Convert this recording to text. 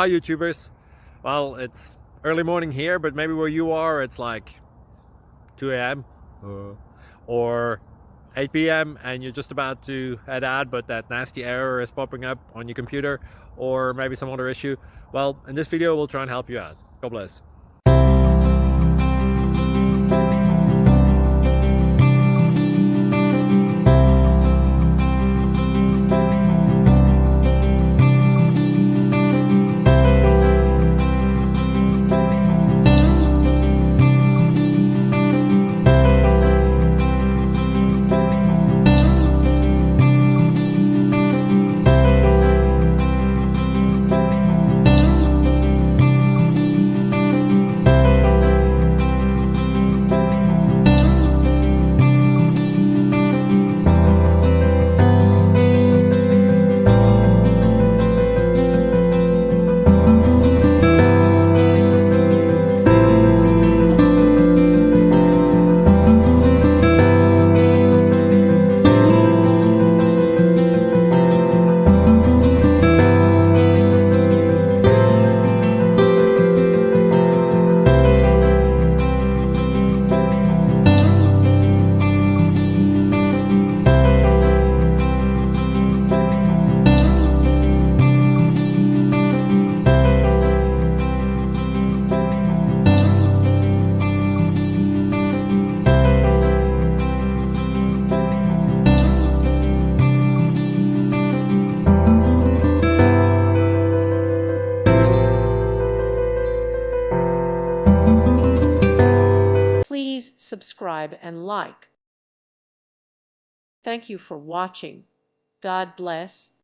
Hi YouTubers. Well, it's early morning here, but maybe where you are it's like 2 a.m. or 8 p.m. and you're just about to head out, but that nasty error is popping up on your computer, or maybe some other issue. Well, in this video we'll try and help you out. God bless. Please subscribe and like. Thank you for watching. God bless.